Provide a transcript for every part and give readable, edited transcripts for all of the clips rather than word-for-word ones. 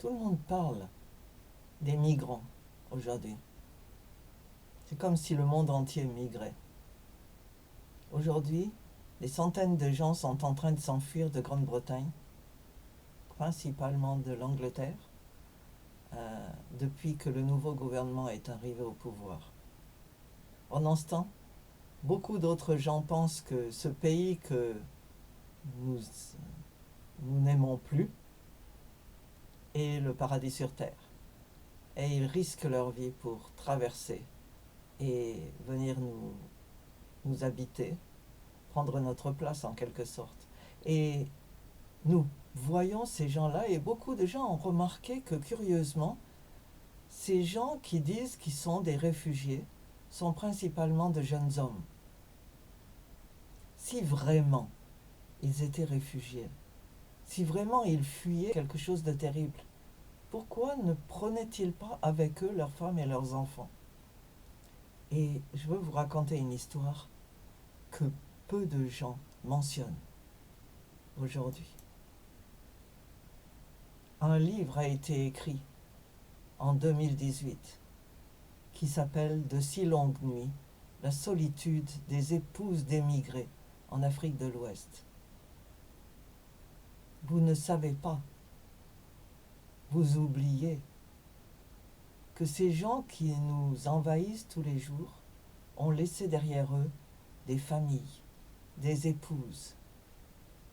Tout le monde parle des migrants aujourd'hui. C'est comme si le monde entier migrait. Aujourd'hui, des centaines de gens sont en train de s'enfuir de Grande-Bretagne, principalement de l'Angleterre, depuis que le nouveau gouvernement est arrivé au pouvoir. Pendant ce temps, beaucoup d'autres gens pensent que ce pays que nous n'aimons plus est le paradis sur terre. Et ils risquent leur vie pour traverser et venir nous habiter, prendre notre place en quelque sorte. Et nous voyons ces gens-là et beaucoup de gens ont remarqué que curieusement, ces gens qui disent qu'ils sont des réfugiés sont principalement de jeunes hommes. Si vraiment ils étaient réfugiés, si vraiment ils fuyaient quelque chose de terrible, pourquoi ne prenaient-ils pas avec eux leurs femmes et leurs enfants? Et je veux vous raconter une histoire que peu de gens mentionnent aujourd'hui. Un livre a été écrit en 2018 qui s'appelle De si longues nuits, la solitude des épouses d'émigrés en Afrique de l'Ouest. Vous ne savez pas, vous oubliez que ces gens qui nous envahissent tous les jours ont laissé derrière eux des familles, des épouses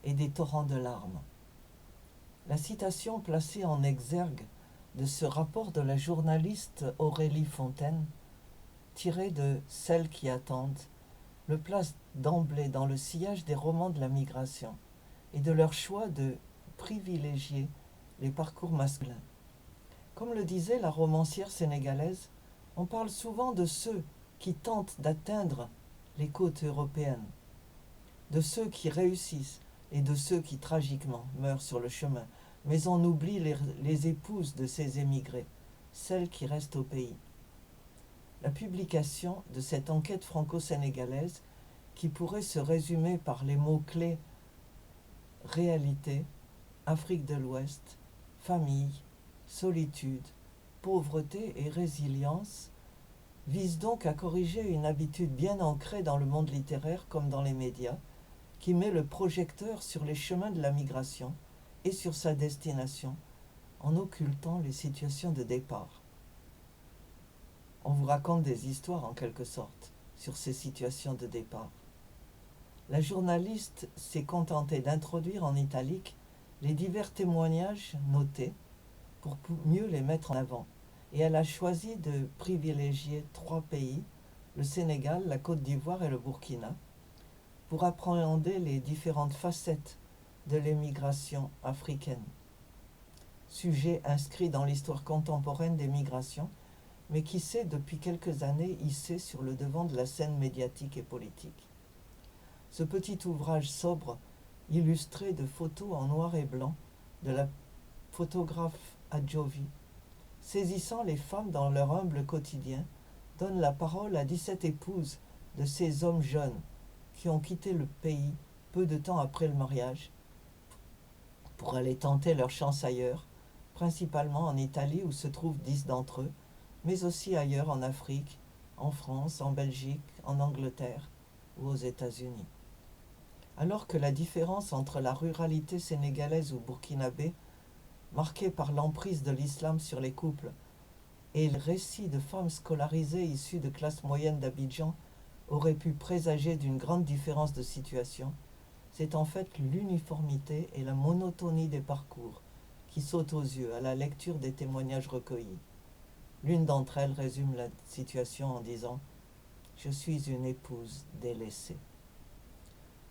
et des torrents de larmes. La citation placée en exergue de ce rapport de la journaliste Aurélie Fontaine, tirée de Celles qui attendent, le place d'emblée dans le sillage des romans de la migration et de leur choix de privilégier les parcours masculins. Comme le disait la romancière sénégalaise, on parle souvent de ceux qui tentent d'atteindre les côtes européennes, de ceux qui réussissent et de ceux qui tragiquement meurent sur le chemin, mais on oublie les épouses de ces émigrés, celles qui restent au pays. La publication de cette enquête franco-sénégalaise, qui pourrait se résumer par les mots-clés réalité, Afrique de l'Ouest, famille, solitude, pauvreté et résilience, vise donc à corriger une habitude bien ancrée dans le monde littéraire comme dans les médias, qui met le projecteur sur les chemins de la migration et sur sa destination, en occultant les situations de départ. On vous raconte des histoires en quelque sorte sur ces situations de départ. La journaliste s'est contentée d'introduire en italique les divers témoignages notés pour mieux les mettre en avant. Et elle a choisi de privilégier 3 pays, le Sénégal, la Côte d'Ivoire et le Burkina, pour appréhender les différentes facettes de l'émigration africaine. Sujet inscrit dans l'histoire contemporaine des migrations, mais qui s'est depuis quelques années hissé sur le devant de la scène médiatique et politique. Ce petit ouvrage sobre, illustré de photos en noir et blanc de la photographe Adjovi, saisissant les femmes dans leur humble quotidien, donne la parole à 17 épouses de ces hommes jeunes qui ont quitté le pays peu de temps après le mariage pour aller tenter leur chance ailleurs, principalement en Italie où se trouvent 10 d'entre eux, mais aussi ailleurs en Afrique, en France, en Belgique, en Angleterre ou aux États-Unis. Alors que la différence entre la ruralité sénégalaise ou burkinabé, marquée par l'emprise de l'islam sur les couples, et le récit de femmes scolarisées issues de classes moyennes d'Abidjan aurait pu présager d'une grande différence de situation, c'est en fait l'uniformité et la monotonie des parcours qui sautent aux yeux à la lecture des témoignages recueillis. L'une d'entre elles résume la situation en disant « Je suis une épouse délaissée ».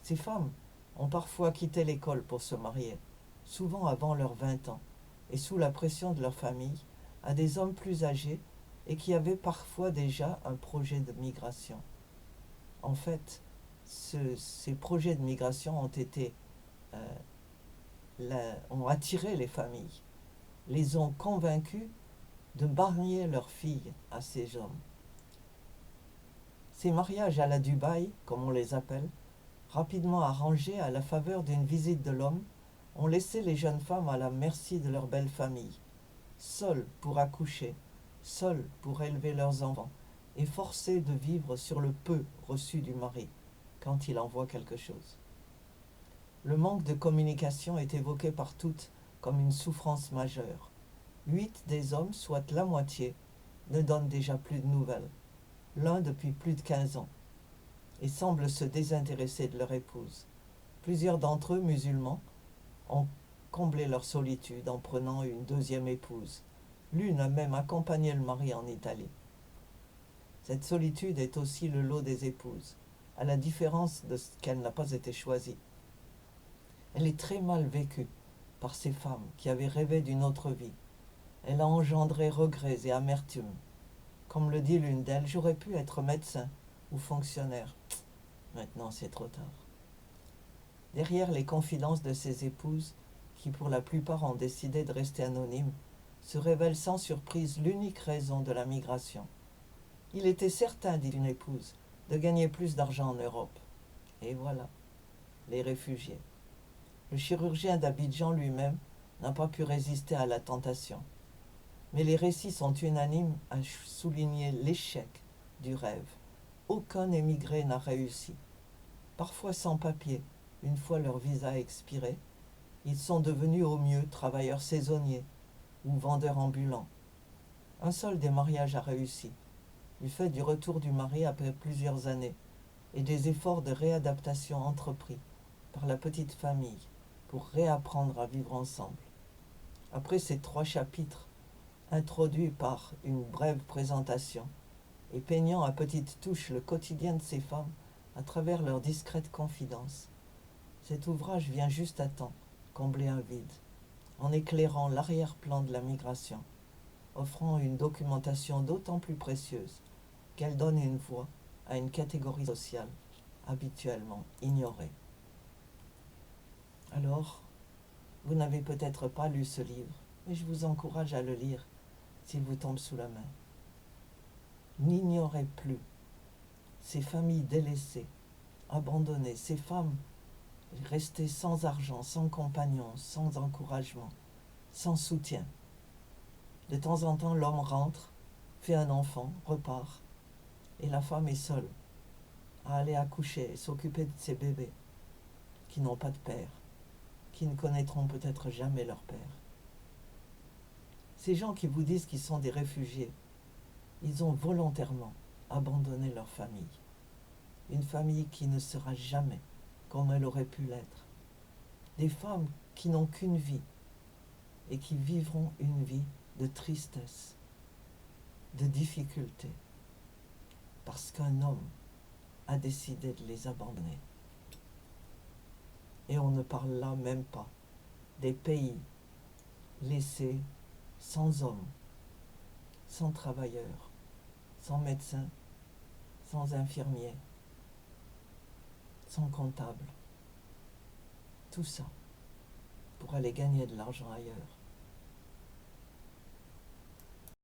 Ces femmes ont parfois quitté l'école pour se marier, souvent avant leurs 20 ans, et sous la pression de leur famille, à des hommes plus âgés et qui avaient parfois déjà un projet de migration. En fait, ces projets de migration ont attiré les familles, les ont convaincus de marier leurs filles à ces hommes. Ces mariages à la Dubaï, comme on les appelle, rapidement arrangés à la faveur d'une visite de l'homme, ont laissé les jeunes femmes à la merci de leur belle famille, seuls pour accoucher, seuls pour élever leurs enfants, et forcés de vivre sur le peu reçu du mari, quand il envoie quelque chose. Le manque de communication est évoqué par toutes comme une souffrance majeure. 8 des hommes, soit la moitié, ne donnent déjà plus de nouvelles, l'un depuis plus de 15 ans, et semblent se désintéresser de leur épouse. Plusieurs d'entre eux, musulmans, ont comblé leur solitude en prenant une deuxième épouse. L'une a même accompagné le mari en Italie. Cette solitude est aussi le lot des épouses, à la différence de ce qu'elle n'a pas été choisie. Elle est très mal vécue par ces femmes qui avaient rêvé d'une autre vie. Elle a engendré regrets et amertume. Comme le dit l'une d'elles, j'aurais pu être médecin ou fonctionnaire. Maintenant, c'est trop tard. Derrière les confidences de ces épouses, qui pour la plupart ont décidé de rester anonymes, se révèle sans surprise l'unique raison de la migration. Il était certain, dit une épouse, de gagner plus d'argent en Europe. Et voilà, les réfugiés. Le chirurgien d'Abidjan lui-même n'a pas pu résister à la tentation. Mais les récits sont unanimes à souligner l'échec du rêve. Aucun émigré n'a réussi. Parfois sans papier, une fois leur visa expiré, ils sont devenus au mieux travailleurs saisonniers ou vendeurs ambulants. Un seul des mariages a réussi, du fait du retour du mari après plusieurs années et des efforts de réadaptation entrepris par la petite famille pour réapprendre à vivre ensemble. Après ces 3 chapitres, introduits par une brève présentation et peignant à petites touches le quotidien de ces femmes à travers leurs discrètes confidences, cet ouvrage vient juste à temps combler un vide, en éclairant l'arrière-plan de la migration, offrant une documentation d'autant plus précieuse qu'elle donne une voix à une catégorie sociale habituellement ignorée. Alors, vous n'avez peut-être pas lu ce livre, mais je vous encourage à le lire s'il vous tombe sous la main. N'ignorez plus ces familles délaissées, abandonnées, ces femmes restées sans argent, sans compagnon, sans encouragement, sans soutien. De temps en temps, l'homme rentre, fait un enfant, repart, et la femme est seule à aller accoucher et s'occuper de ses bébés qui n'ont pas de père, qui ne connaîtront peut-être jamais leur père. Ces gens qui vous disent qu'ils sont des réfugiés, ils ont volontairement abandonné leur famille. Une famille qui ne sera jamais comme elle aurait pu l'être. Des femmes qui n'ont qu'une vie et qui vivront une vie de tristesse, de difficulté, parce qu'un homme a décidé de les abandonner. Et on ne parle là même pas des pays laissés sans hommes, sans travailleurs, sans médecins, sans infirmiers, sans comptable. Tout ça pour aller gagner de l'argent ailleurs.